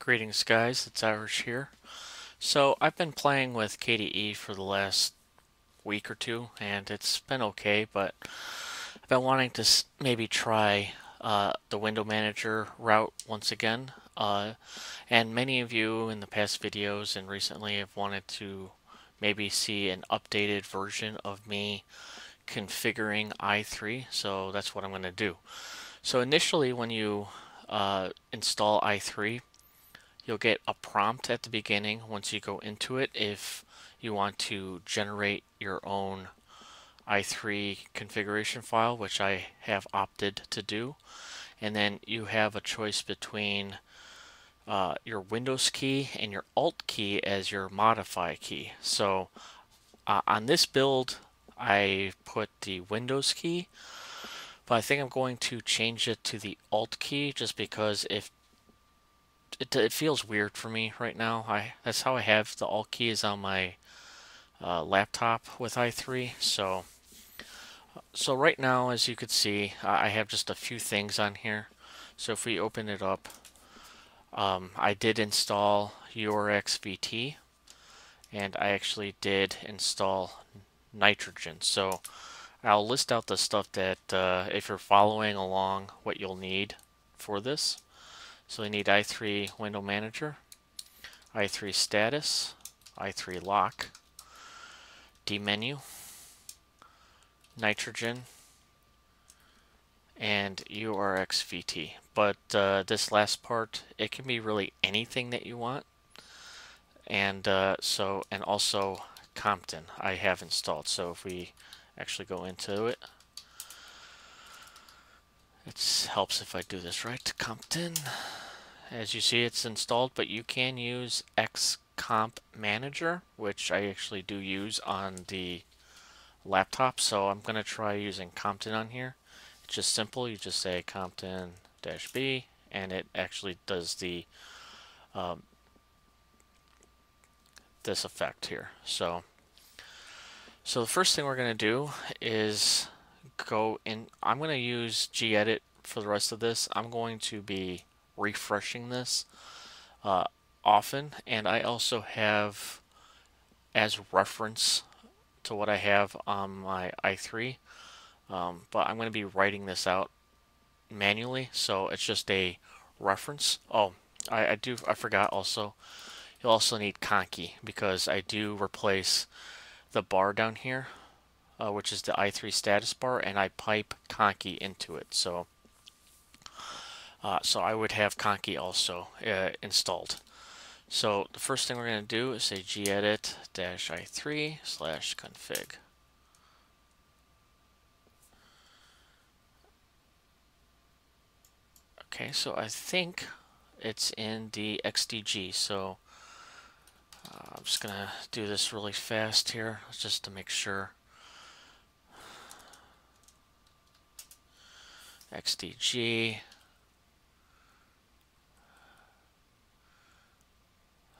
Greetings guys, it's Irish here. So I've been playing with KDE for the last week or two and it's been okay, but I've been wanting to maybe try the window manager route once again. And many of you in the past videos and recently have wanted to maybe see an updated version of me configuring i3, so that's what I'm going to do. So initially when you install i3, you'll get a prompt at the beginning once you go into it if you want to generate your own i3 configuration file, which I have opted to do. And then you have a choice between your Windows key and your Alt key as your modify key. So on this build, I put the Windows key, but I think I'm going to change it to the Alt key just because if it feels weird for me right now. That's how I have the Alt key is on my laptop with i3. So right now, as you could see, I have just a few things on here. So if we open it up, I did install urxvt, and I actually did install nitrogen. So I'll list out the stuff that if you're following along, what you'll need for this. So you need i3 window manager, i3 status, i3 lock, dmenu, nitrogen, and urxvt. But this last part, it can be really anything that you want. And and also Compton I have installed. So if we actually go into it, it helps if I do this right. Compton. As you see, it's installed, but you can use xcomp manager, which I actually do use on the laptop. So I'm going to try using Compton on here. It's just simple. You just say Compton-B, and it actually does the this effect here. So the first thing we're going to do is go in. I'm going to use gedit for the rest of this. I'm going to be refreshing this often, and I also have as reference to what I have on my i3, but I'm going to be writing this out manually, so it's just a reference. Oh, I forgot also, you'll also need Conky, because I do replace the bar down here, which is the i3 status bar, and I pipe Conky into it. So I would have Conky also installed. So the first thing we're going to do is say gedit-i3/config. Okay, so I think it's in the XDG, so I'm just going to do this really fast here just to make sure. XDG.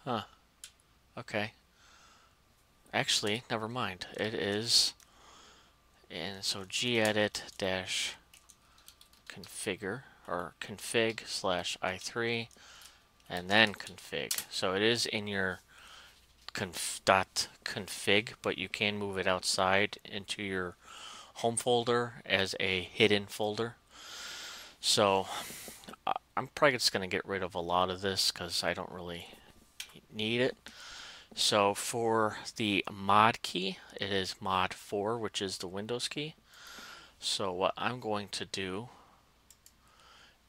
Huh. Okay. Actually, never mind. It is, and so gedit-configure or config/i3 and then config. So it is in your .config, but you can move it outside into your home folder as a hidden folder. So I'm probably just going to get rid of a lot of this because I don't really need it. So for the mod key, it is mod 4, which is the Windows key. So what I'm going to do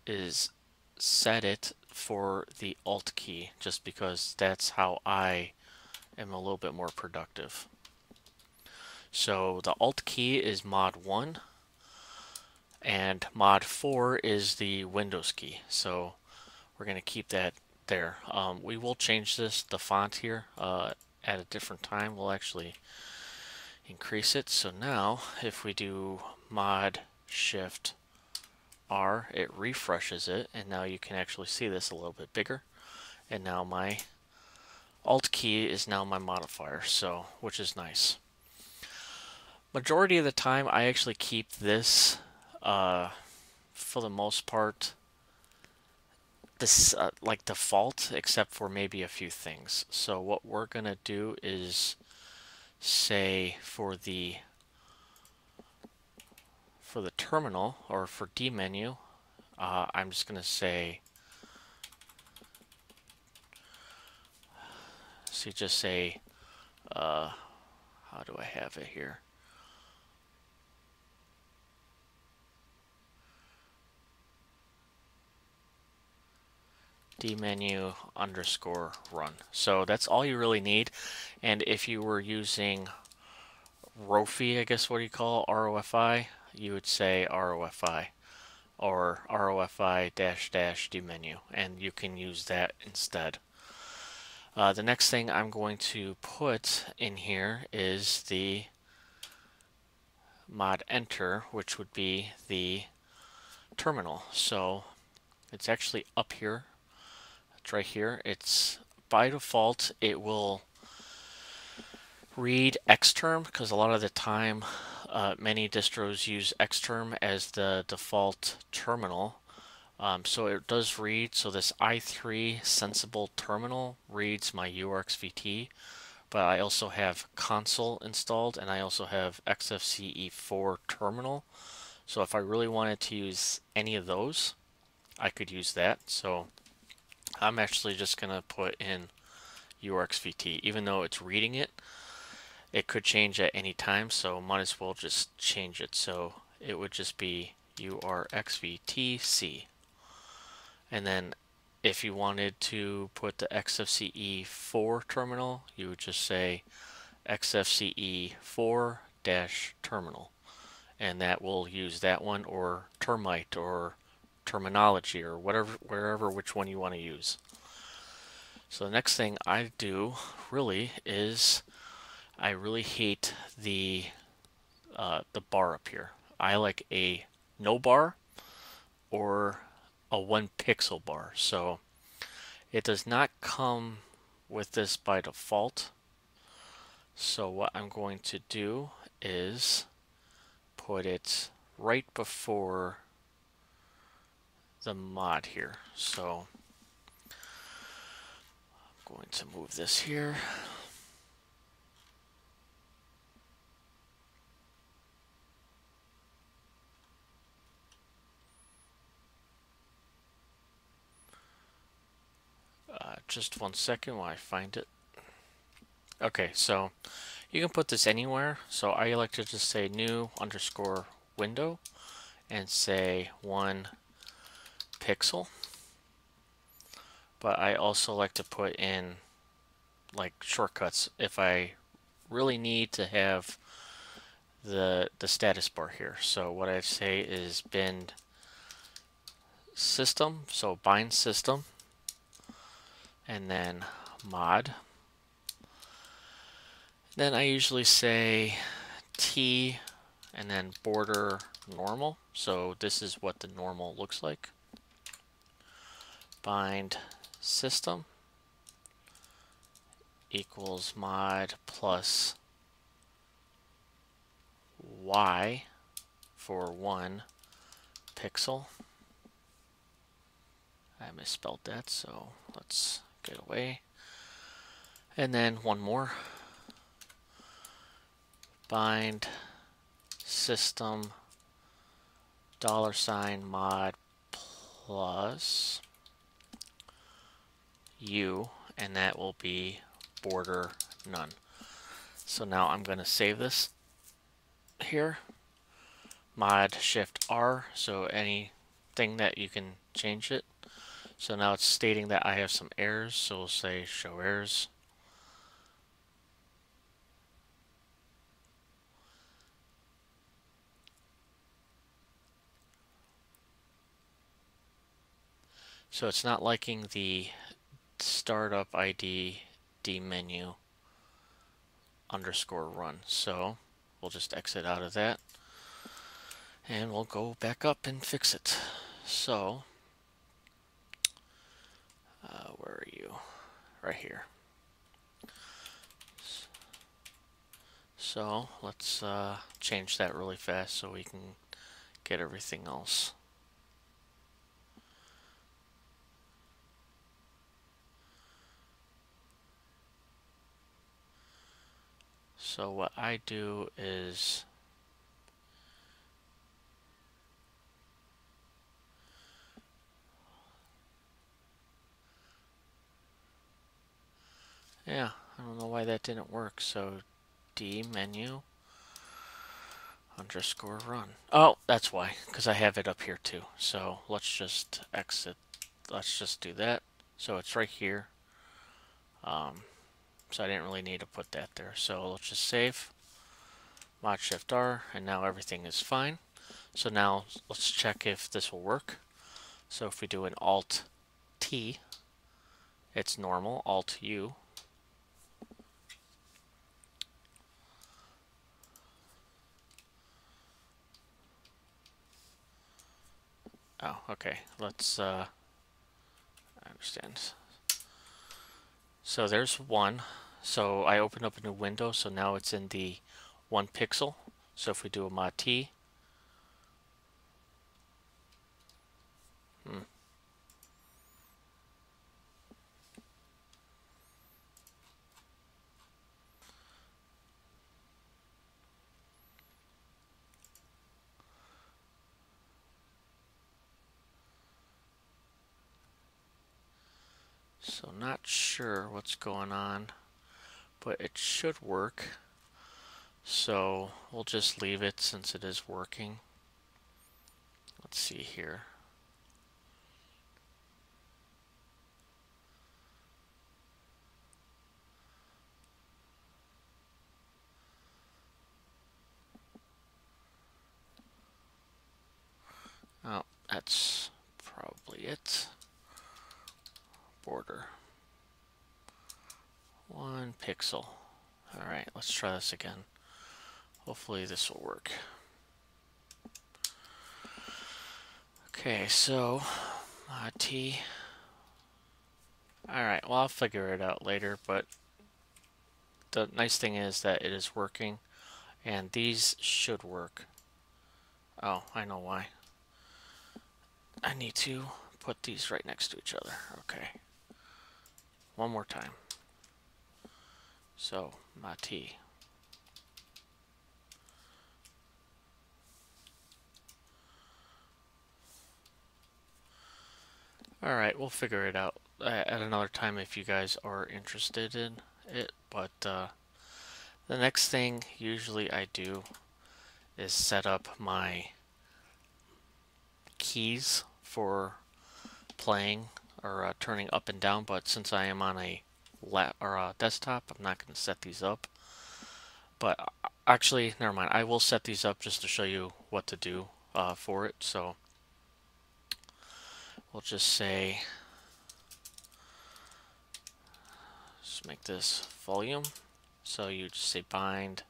is set it for the Alt key, just because that's how I am a little bit more productive. So the Alt key is mod 1, and mod 4 is the Windows key. So we're going to keep that there. We will change the font here at a different time. We'll actually increase it. So now if we do mod shift R, it refreshes it, and now you can actually see this a little bit bigger. And now my Alt key is now my modifier, so which is nice. Majority of the time I actually keep this for the most part this like default, except for maybe a few things. So what we're gonna do is say for the terminal or for dmenu, I'm just gonna say, so just say, how do I have it here? dmenu underscore run. So that's all you really need. And if you were using ROFI, I guess what do you call ROFI, you would say ROFI or ROFI dash dash dmenu, and you can use that instead. The next thing I'm going to put in here is the mod enter, which would be the terminal. So it's actually up here. It's right here. It's by default, it will read xterm because a lot of the time many distros use xterm as the default terminal. So it does read, so this i3 sensible terminal reads my urxvt, but I also have console installed and I also have xfce4 terminal. So if I really wanted to use any of those, I could use that. So I'm actually just going to put in urxvt, even though it's reading it. It could change at any time, so might as well just change it. So it would just be urxvtc. And then if you wanted to put the xfce4 terminal, you would just say xfce4-terminal. And that will use that one, or termite, or terminology, or whatever, wherever, which one you want to use. So the next thing I do really is I really hate the bar up here. I like a no bar or a 1 pixel bar. So it does not come with this by default. So what I'm going to do is put it right before the mod here. So I'm going to move this here. Just 1 second while I find it. Okay, so you can put this anywhere. So I like to just say new underscore window and say 1 pixel. But I also like to put in like shortcuts if I really need to have the status bar here. So what I say is bin system, so bind system, and then mod. Then I usually say T and then border normal. So this is what the normal looks like. Bind system equals mod plus Y for 1 pixel. I misspelled that, so let's get away. And then one more. Bind system $mod plus U, and that will be border none. So now I'm going to save this here. Mod shift R, so anything that you can change it. So now it's stating that I have some errors, so we'll say show errors. So it's not liking the startup ID dmenu underscore run. So we'll just exit out of that and we'll go back up and fix it. So where are you? Right here. So let's change that really fast so we can get everything else. So what I do is yeah, I don't know why that didn't work. So dmenu underscore run. Oh, that's why, because I have it up here too. So let's just exit. Let's just do that. So it's right here. So I didn't really need to put that there. So let's just save. Mod Shift R, and now everything is fine. So now let's check if this will work. So if we do an Alt T, it's normal. Alt U. Oh, okay. Let's I understand. So there's one. So I opened up a new window, so now it's in the 1 pixel. So if we do a mod T, so not sure what's going on, but it should work. So we'll just leave it since it is working. Let's see here. Oh, that's probably it. Border. 1 pixel. Alright, let's try this again. Hopefully this will work. Okay, so mod T. Alright, well I'll figure it out later, but the nice thing is that it is working, and these should work. Oh, I know why. I need to put these right next to each other. Okay. One more time. So, mod T. Alright, we'll figure it out at another time if you guys are interested in it, but the next thing usually I do is set up my keys for playing or turning up and down, but since I am on a desktop, I'm not going to set these up. But actually, never mind. I will set these up just to show you what to do for it. So we'll just say, just make this volume. So you just say bind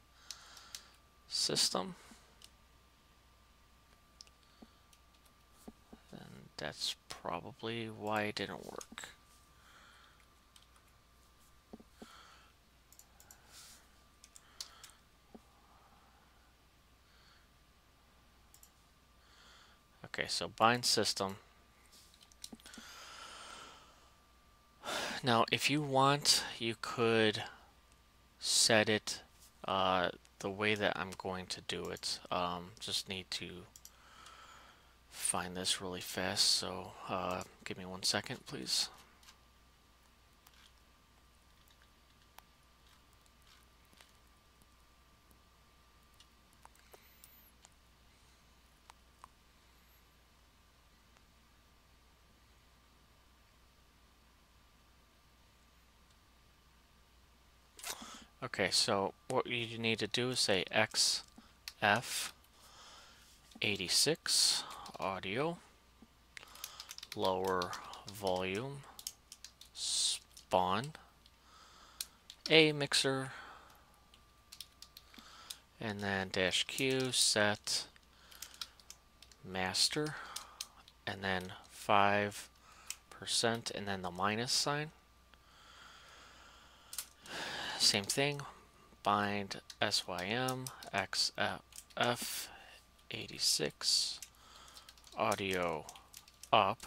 system. And that's probably why it didn't work. Okay, so bind system. Now, if you want, you could set it the way that I'm going to do it. Just need to find this really fast, so give me 1 second, please. Okay, so what you need to do is say XF86 audio, lower volume, spawn, a mixer, and then -Q set master, and then 5%, and then the minus sign. Same thing, bind SYM XF86 audio up,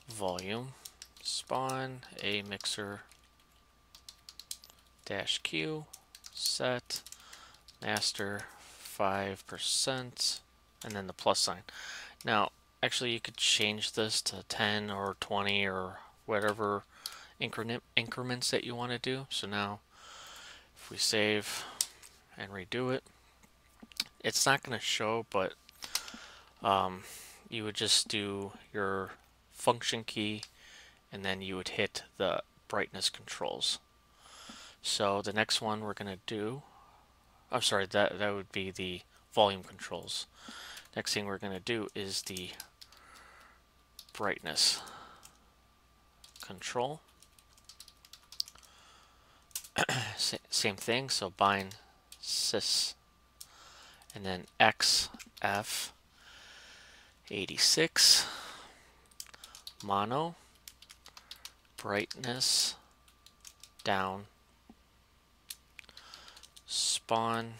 volume, spawn, a mixer, -q set master 5% and then the plus sign. Now actually you could change this to 10 or 20 or whatever increments that you want to do. So now if we save and redo it, it's not going to show, but you would just do your function key and then you would hit the brightness controls. So the next one we're going to do, I'm sorry, that would be the volume controls. Next thing we're going to do is the brightness control. Same thing, so bind sys and then xf 86 mono brightness down spawn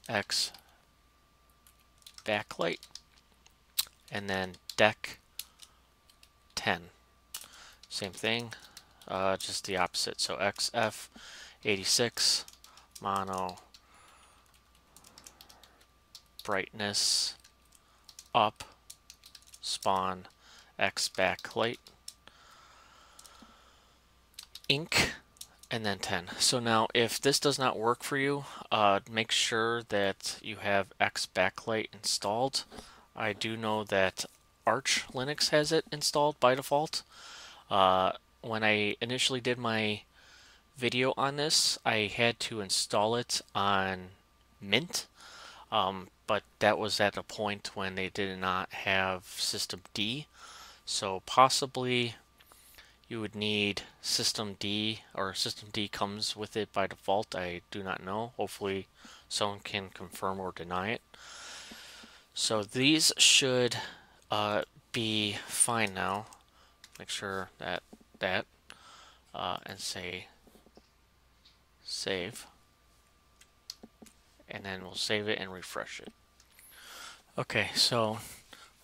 x backlight and then deck 10. Same thing, just the opposite. So xf 86 mono brightness up spawn x backlight ink and then 10. So now if this does not work for you, make sure that you have X backlight installed. I do know that Arch Linux has it installed by default. When I initially did my video on this, I had to install it on Mint, but that was at a point when they did not have System D. So possibly you would need System D, or System D comes with it by default. I do not know. Hopefully someone can confirm or deny it. So these should be fine now. Make sure that and say save, and then we'll save it and refresh it. Okay, so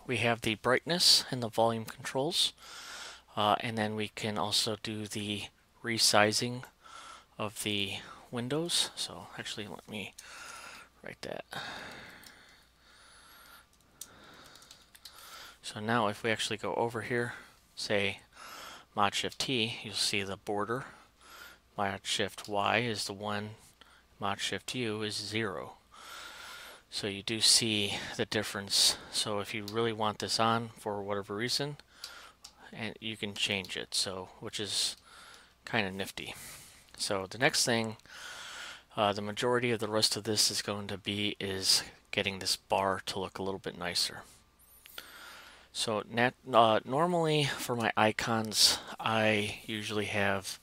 we have the brightness and the volume controls. And then we can also do the resizing of the windows. So actually let me write that. So now if we actually go over here, say Mod Shift T, you'll see the border. Mod Shift Y is the 1, Mod Shift U is 0. So you do see the difference. So if you really want this on for whatever reason, and you can change it, so which is kind of nifty. So the next thing, the majority of the rest of this is going to be getting this bar to look a little bit nicer. So normally for my icons, I usually have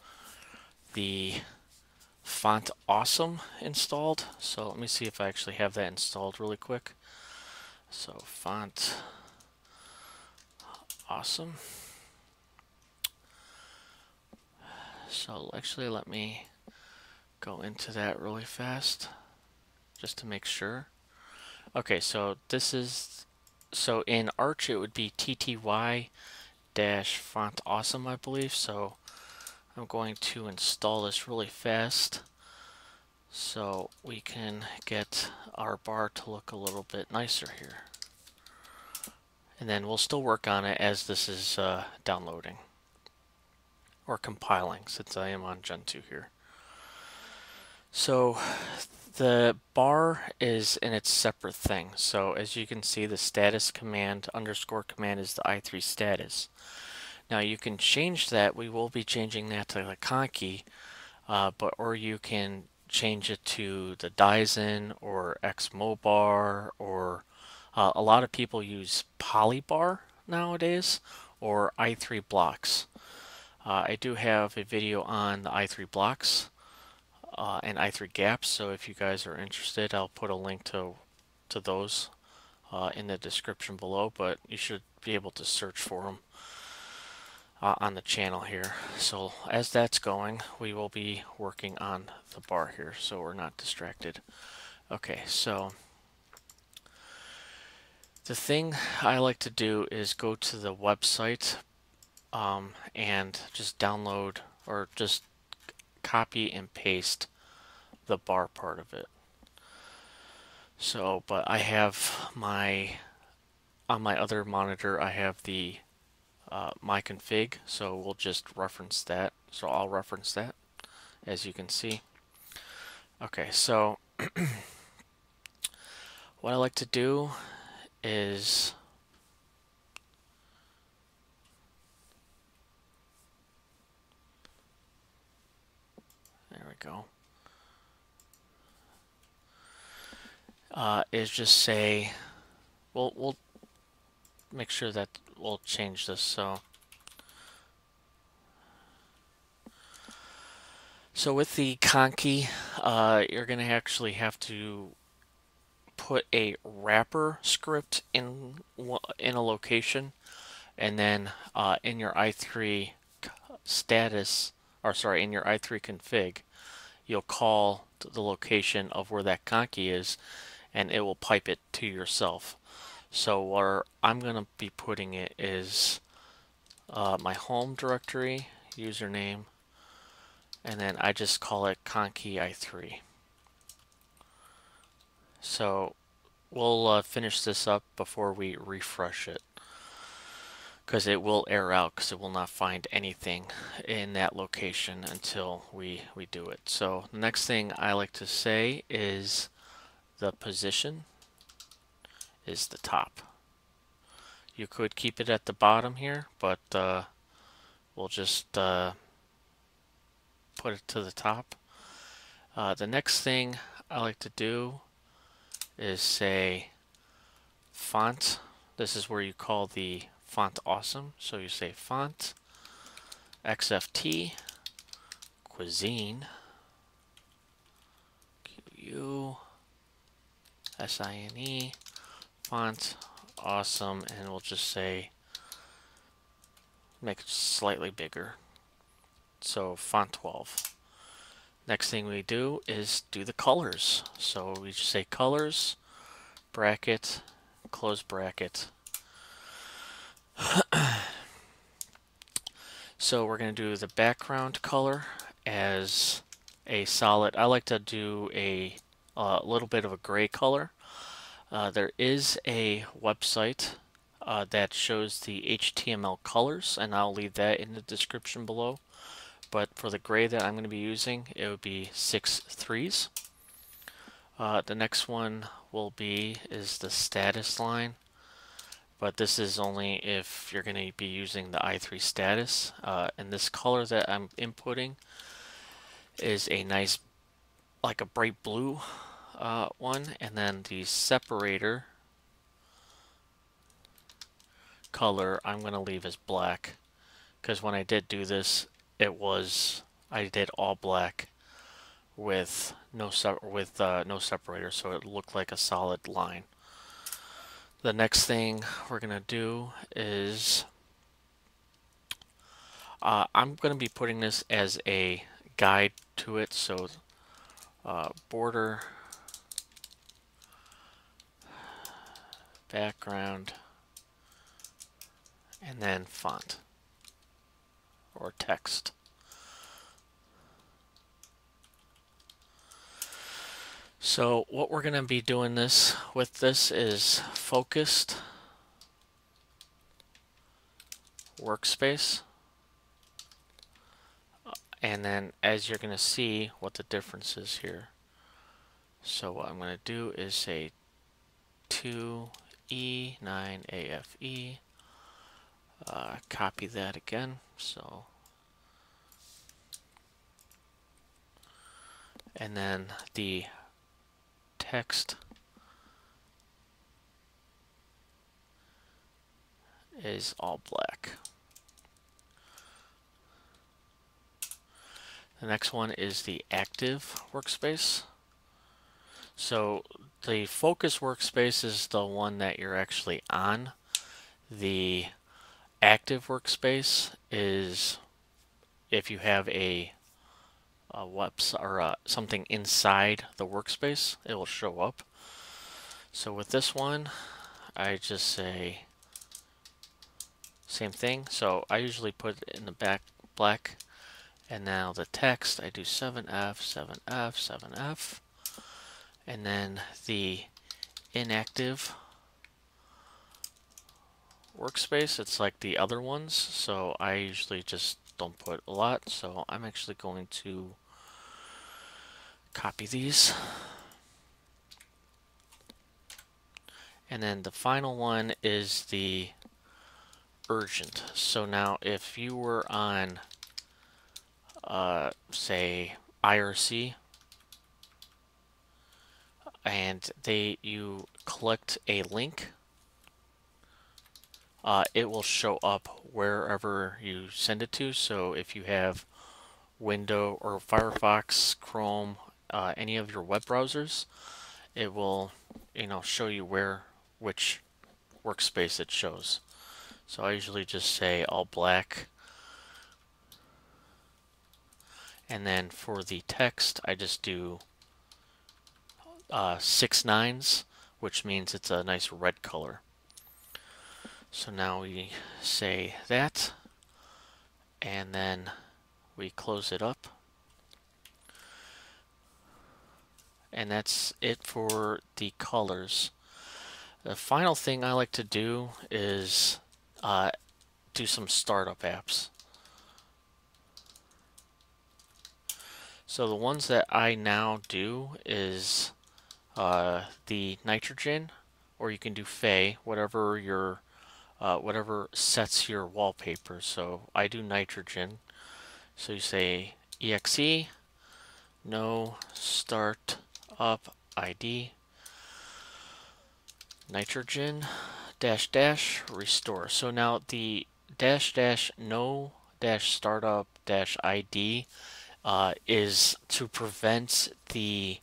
the font awesome installed. So let me see if I actually have that installed really quick. So font awesome. So actually let me go into that really fast just to make sure. Okay, so this is, so in Arch it would be TTY font awesome, I believe. So I'm going to install this really fast so we can get our bar to look a little bit nicer here. And then we'll still work on it as this is downloading. Or compiling, since I am on Gen 2 here. So the bar is in its separate thing. So as you can see, the status command _ command is the i3 status. Now you can change that. We will be changing that to the Conky, or you can change it to the Dyson or Xmobar, or a lot of people use Polybar nowadays, or i3 blocks. I do have a video on the i3 blocks and i3 gaps, so if you guys are interested, I'll put a link to those in the description below, but you should be able to search for them on the channel here. So as that's going, we will be working on the bar here, so we're not distracted. Okay, so the thing I like to do is go to the website and just download, or just copy and paste the bar part of it. So, but I have on my other monitor, I have the my config, so we'll just reference that. So I'll reference that, as you can see. Okay, so what I like to do is there we go. Is just say we'll make sure that we'll change this so with the Conky, you're gonna actually have to put a wrapper script in a location, and then in your i3 status, or sorry, in your i3 config, you'll call the location of where that Conky is, and it will pipe it to yourself. So where I'm gonna be putting it is my home directory, username, and then I just call it Conky i3. So we'll finish this up before we refresh it, because it will error out because it will not find anything in that location until we do it. So the next thing I like to say is the position is the top. You could keep it at the bottom here, but we'll just put it to the top. The next thing I like to do is say font. This is where you call the font awesome. So you say font XFT cuisine QUSINE font awesome, and we'll just say make it slightly bigger. So font 12. Next thing we do is do the colors. So we just say colors, bracket, close bracket. So we're going to do the background color as a solid. I like to do a little bit of a gray color. There is a website that shows the HTML colors, and I'll leave that in the description below. But for the gray that I'm going to be using, it would be 6 threes. The next one is the status line, but this is only if you're going to be using the i3 status. And this color that I'm inputting is a nice, like a bright blue one, and then the separator color I'm going to leave as black, because when I did do this, I did all black with no separator, so it looked like a solid line. The next thing we're gonna do is I'm gonna be putting this as a guide to it. So border, background, and then font or text. So what we're going to be doing with this is focused workspace, and then as you're going to see what the difference is here. So what I'm going to do is say 2E9AFE, copy that again. So, and then the text is all black. The next one is the active workspace. So the focus workspace is the one that you're actually on. The active workspace is if you have a website or something inside the workspace, it will show up. So with this one, I just say same thing. So I usually put it in the back black, And now the text, I do 7F, 7F, 7F. And then the inactive workspace, it's like the other ones, so I usually just don't put a lot, so I'm actually going to copy these. And then the final one is the urgent. So now if you were on say IRC and you clicked a link, it will show up wherever you send it to. So if you have Windows or Firefox, Chrome, any of your web browsers, it will, show you which workspace it shows. So I usually just say all black. And then for the text, I just do 6 nines, which means it's a nice red color. So now we say that, and then we close it up. And that's it for the colors. The final thing I like to do is do some startup apps. So the ones that I now do is the nitrogen, or you can do Fey, whatever sets your wallpaper. So I do nitrogen. So you say exe no start up ID nitrogen dash dash restore. So now the dash dash no dash startup dash ID is to prevent the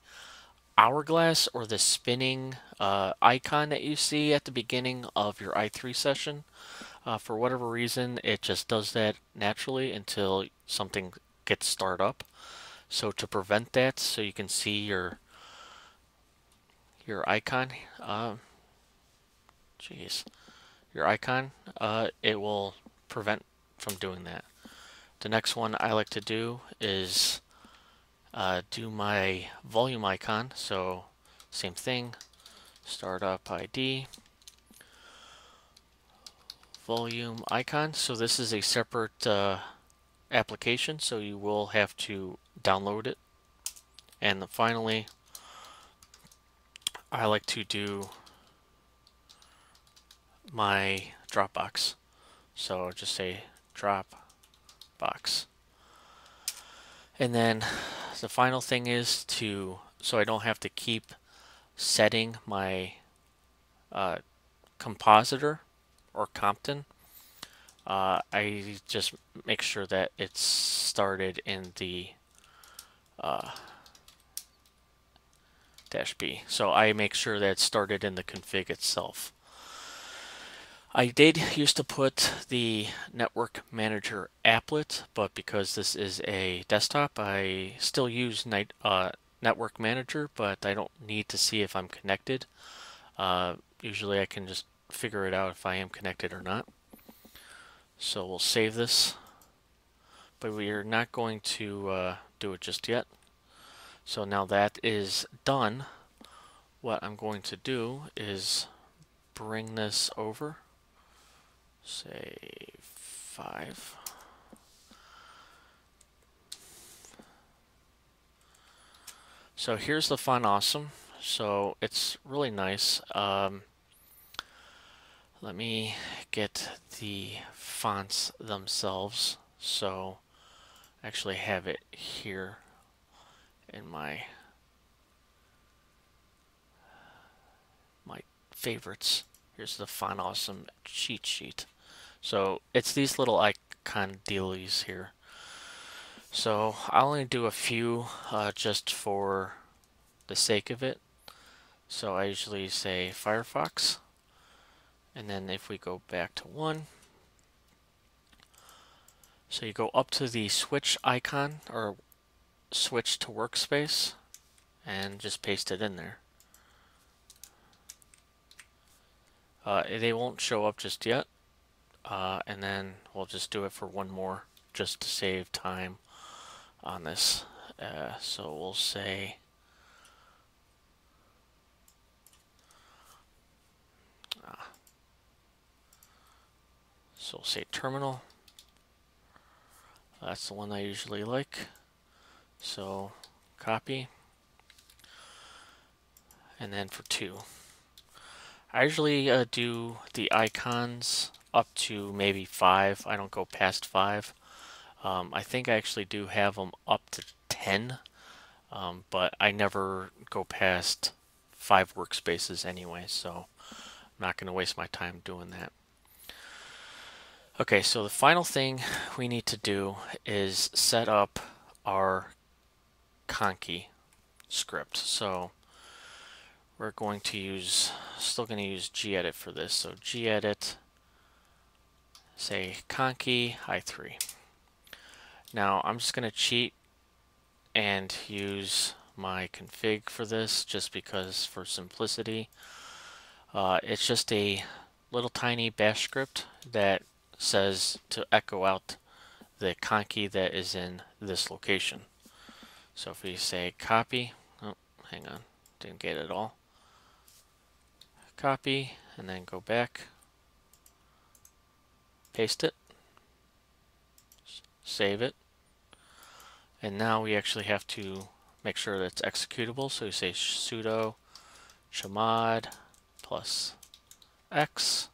hourglass or the spinning icon that you see at the beginning of your i3 session. For whatever reason, it just does that naturally until something gets started up. So to prevent that, so you can see your icon, your icon, it will prevent from doing that. The next one I like to do is do my volume icon. So same thing, startup ID, volume icon. So this is a separate application, so you will have to download it. And then finally, I like to do my Dropbox. So just say Dropbox. And then the final thing is so I don't have to keep setting my compositor or Compton. I just make sure that it's started in the -B. So I make sure that it's started in the config itself. I did used to put the Network Manager applet, but because this is a desktop, I still use Network Manager, but I don't need to see if I'm connected. Usually I can just figure it out if I am connected or not. So we'll save this, but we are not going to do it just yet. So now that is done, what I'm going to do is bring this over, say 5. So here's the font awesome. So it's really nice. Let me get the fonts themselves. So I actually have it here in my favorites. Here's the font awesome cheat sheet. So it's these little icon dealies here. So I'll only do a few just for the sake of it. So I usually say Firefox, and then if we go back to 1, so you go up to the switch icon or switch to workspace and just paste it in there. They won't show up just yet, and then we'll just do it for one more just to save time on this. So we'll say terminal. That's the one I usually like. So copy. And then for 2. I usually do the icons up to maybe 5. I don't go past 5. I think I actually do have them up to 10, but I never go past 5 workspaces anyway, so I'm not going to waste my time doing that. Okay, so the final thing we need to do is set up our Conky script. So we're going to use, still going to use gedit for this. So gedit, say Conky i3. Now I'm just going to cheat and use my config for this just because for simplicity. It's just a little tiny bash script that says to echo out the Conky that is in this location. So if we say copy, oh, hang on, didn't get it all. Copy, and then go back, paste it, save it, and now we actually have to make sure that it's executable. So we say sudo chmod plus x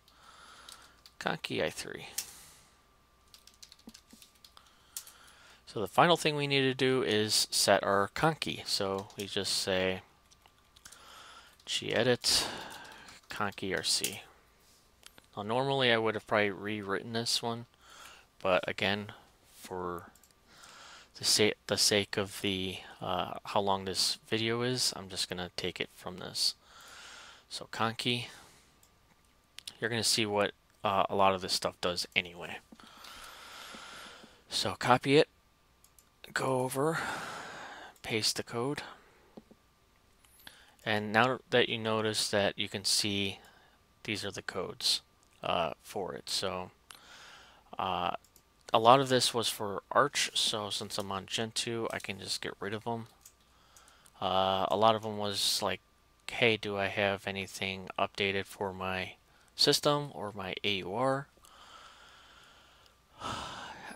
Conky i3. So the final thing we need to do is set our Conky. So we just say gedit Conky rc. Now normally I would have probably rewritten this one, but again, for the sake of the how long this video is, I'm just gonna take it from this. So Conky, you're gonna see what a lot of this stuff does anyway. So copy it, go over, paste the code, and now that you notice that you can see these are the codes for it. So a lot of this was for Arch, so since I'm on Gen 2, I can just get rid of them. A lot of them was like, hey, do I have anything updated for my system or my AUR?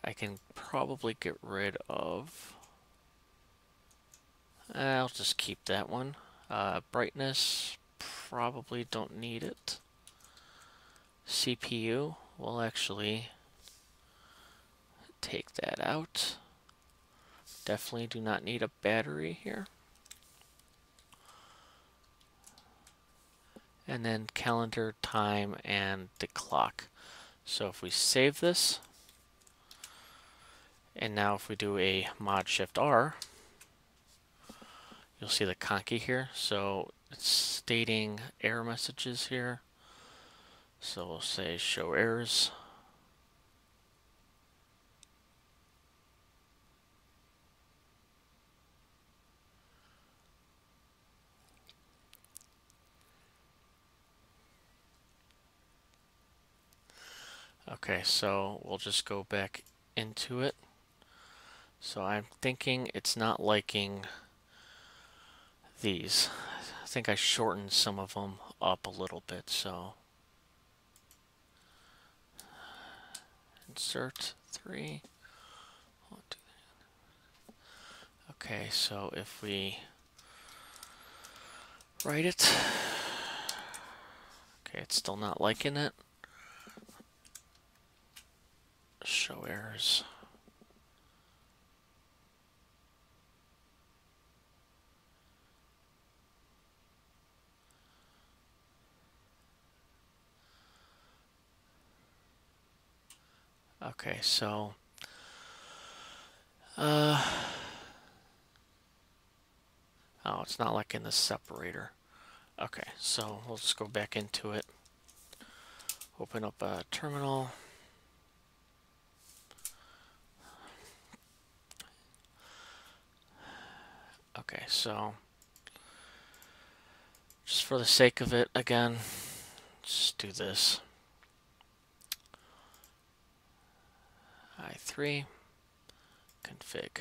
I can probably get rid of, I'll just keep that one. Brightness, probably don't need it. CPU, we'll actually take that out. Definitely do not need a battery here. And then calendar, time, and the clock. So if we save this, and now if we do a mod shift R, you'll see the Conky here. So it's stating error messages here. So we'll say show errors. Okay, so we'll just go back into it. So I'm thinking it's not liking these. I think I shortened some of them up a little bit, so insert 3. Okay, so if we write it, okay, it's still not liking it. Show errors. Okay, so oh, it's not like in the separator. Okay, so we'll just go back into it. Open up a terminal. Okay, so just for the sake of it, again, just do this. i3 config.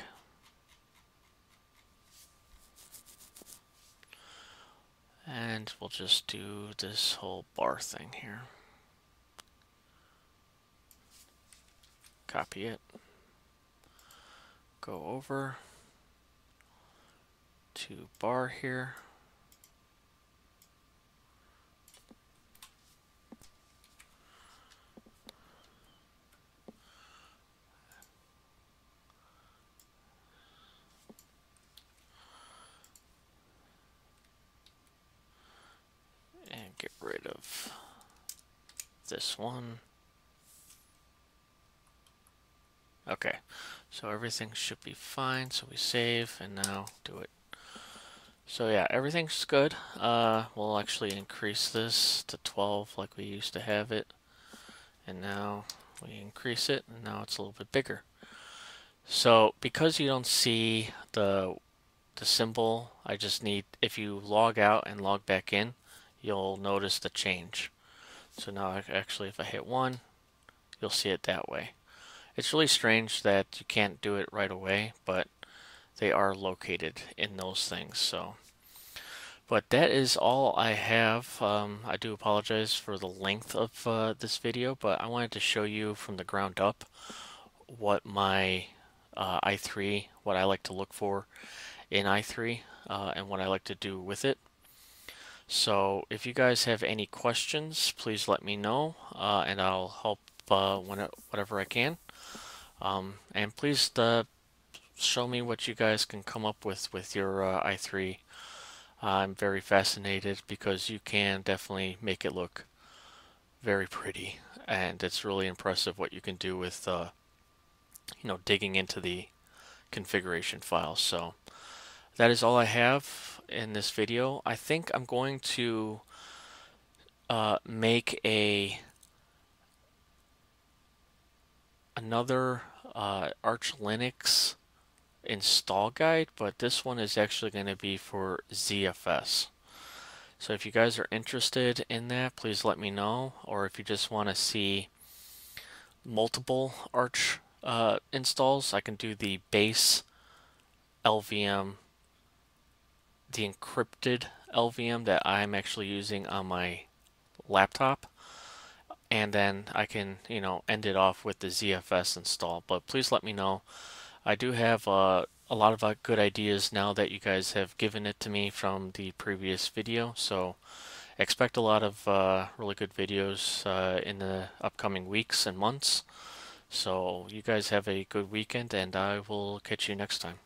And we'll just do this whole bar thing here. Copy it. Go over to bar here. And get rid of this one. Okay, so everything should be fine. So we save and now do it. So yeah, everything's good. We'll actually increase this to 12 like we used to have it. And now we increase it and now it's a little bit bigger. So because you don't see the symbol, I just need, if you log out and log back in, you'll notice the change. So now actually if I hit 1, you'll see it that way. It's really strange that you can't do it right away, but they are located in those things. So, but that is all I have. I do apologize for the length of this video, but I wanted to show you from the ground up what my i3, what I like to look for in i3, and what I like to do with it. So if you guys have any questions, please let me know, and I'll help whatever I can. And please show me what you guys can come up with your i3. I'm very fascinated because you can definitely make it look very pretty, and it's really impressive what you can do with digging into the configuration files. So that is all I have in this video. I think I'm going to make another Arch Linux install guide, but this one is actually going to be for ZFS. So if you guys are interested in that, please let me know, or if you just want to see multiple Arch installs, I can do the base LVM, the encrypted LVM that I'm actually using on my laptop, and then I can, end it off with the ZFS install. But please let me know. I do have a lot of good ideas now that you guys have given it to me from the previous video, so expect a lot of really good videos in the upcoming weeks and months. So you guys have a good weekend, and I will catch you next time.